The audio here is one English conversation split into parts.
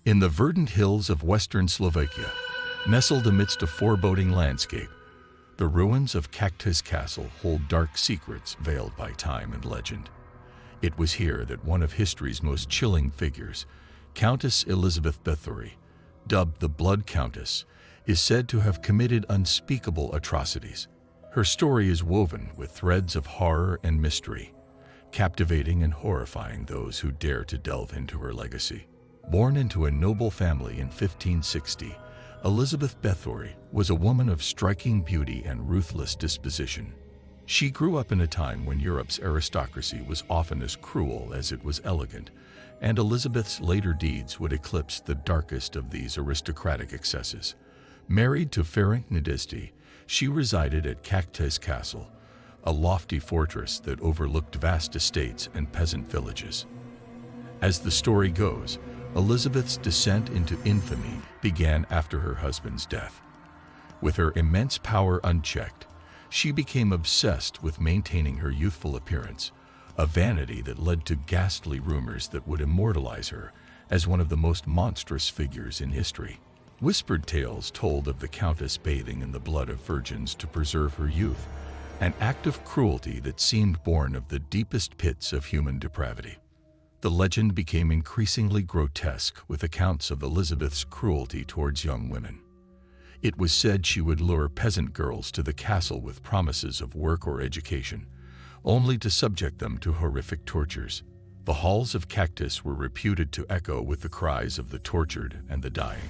In the verdant hills of western Slovakia, nestled amidst a foreboding landscape, the ruins of Cactus Castle hold dark secrets veiled by time and legend. It was here that one of history's most chilling figures, Countess Elizabeth Bathory, dubbed the Blood Countess, is said to have committed unspeakable atrocities. Her story is woven with threads of horror and mystery, captivating and horrifying those who dare to delve into her legacy. Born into a noble family in 1560, Elizabeth Bathory was a woman of striking beauty and ruthless disposition. She grew up in a time when Europe's aristocracy was often as cruel as it was elegant, and Elizabeth's later deeds would eclipse the darkest of these aristocratic excesses. Married to Ferenc Nadisti, she resided at Cactus Castle, a lofty fortress that overlooked vast estates and peasant villages. As the story goes, Elizabeth's descent into infamy began after her husband's death. With her immense power unchecked, she became obsessed with maintaining her youthful appearance, a vanity that led to ghastly rumors that would immortalize her as one of the most monstrous figures in history. Whispered tales told of the Countess bathing in the blood of virgins to preserve her youth, an act of cruelty that seemed born of the deepest pits of human depravity. The legend became increasingly grotesque with accounts of Elizabeth's cruelty towards young women. It was said she would lure peasant girls to the castle with promises of work or education, only to subject them to horrific tortures. The halls of Cactus were reputed to echo with the cries of the tortured and the dying,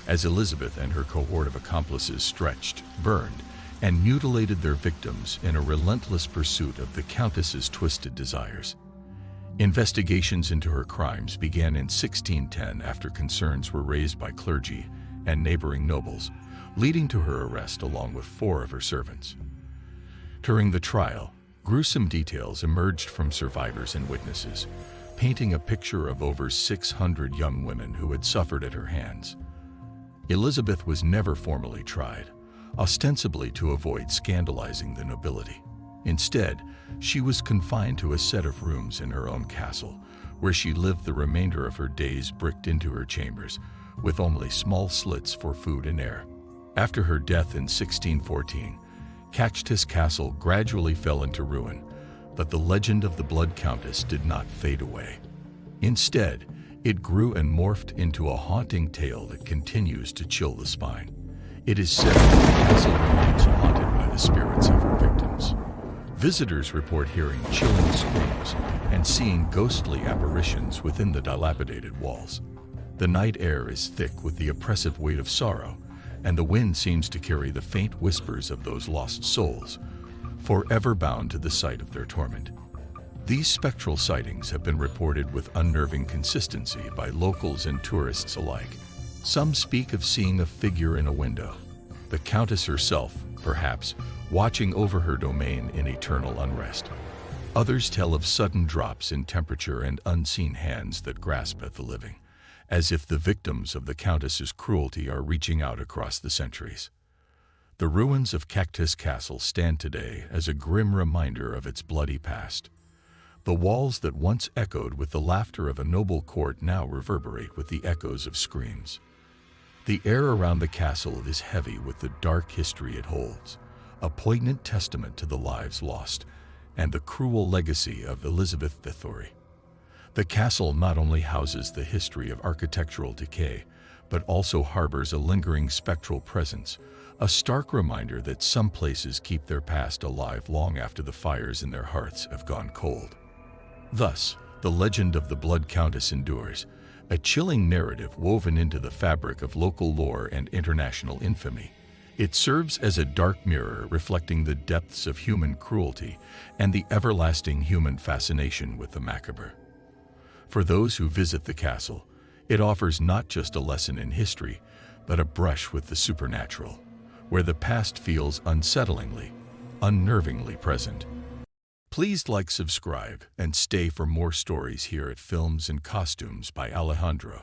as Elizabeth and her cohort of accomplices stretched, burned, and mutilated their victims in a relentless pursuit of the Countess's twisted desires. Investigations into her crimes began in 1610 after concerns were raised by clergy and neighboring nobles, leading to her arrest along with 4 of her servants. During the trial, gruesome details emerged from survivors and witnesses, painting a picture of over 600 young women who had suffered at her hands. Elizabeth was never formally tried, ostensibly to avoid scandalizing the nobility. Instead, she was confined to a set of rooms in her own castle, where she lived the remainder of her days bricked into her chambers, with only small slits for food and air. After her death in 1614, Cactus Castle gradually fell into ruin, but the legend of the Blood Countess did not fade away. Instead, it grew and morphed into a haunting tale that continues to chill the spine. It is said that the castle remains haunted by the spirits of her victims. Visitors report hearing chilling screams and seeing ghostly apparitions within the dilapidated walls. The night air is thick with the oppressive weight of sorrow, and the wind seems to carry the faint whispers of those lost souls, forever bound to the site of their torment. These spectral sightings have been reported with unnerving consistency by locals and tourists alike. Some speak of seeing a figure in a window, the Countess herself, perhaps, watching over her domain in eternal unrest. Others tell of sudden drops in temperature and unseen hands that grasp at the living, as if the victims of the Countess's cruelty are reaching out across the centuries. The ruins of Cactus Castle stand today as a grim reminder of its bloody past. The walls that once echoed with the laughter of a noble court now reverberate with the echoes of screams. The air around the castle is heavy with the dark history it holds, a poignant testament to the lives lost and the cruel legacy of Elizabeth Bathory. The castle not only houses the history of architectural decay, but also harbors a lingering spectral presence, a stark reminder that some places keep their past alive long after the fires in their hearts have gone cold. Thus, the legend of the Blood Countess endures, a chilling narrative woven into the fabric of local lore and international infamy. It serves as a dark mirror reflecting the depths of human cruelty and the everlasting human fascination with the macabre. For those who visit the castle, it offers not just a lesson in history, but a brush with the supernatural, where the past feels unsettlingly, unnervingly present. Please like, subscribe, and stay for more stories here at Films and Costumes by Alejandro.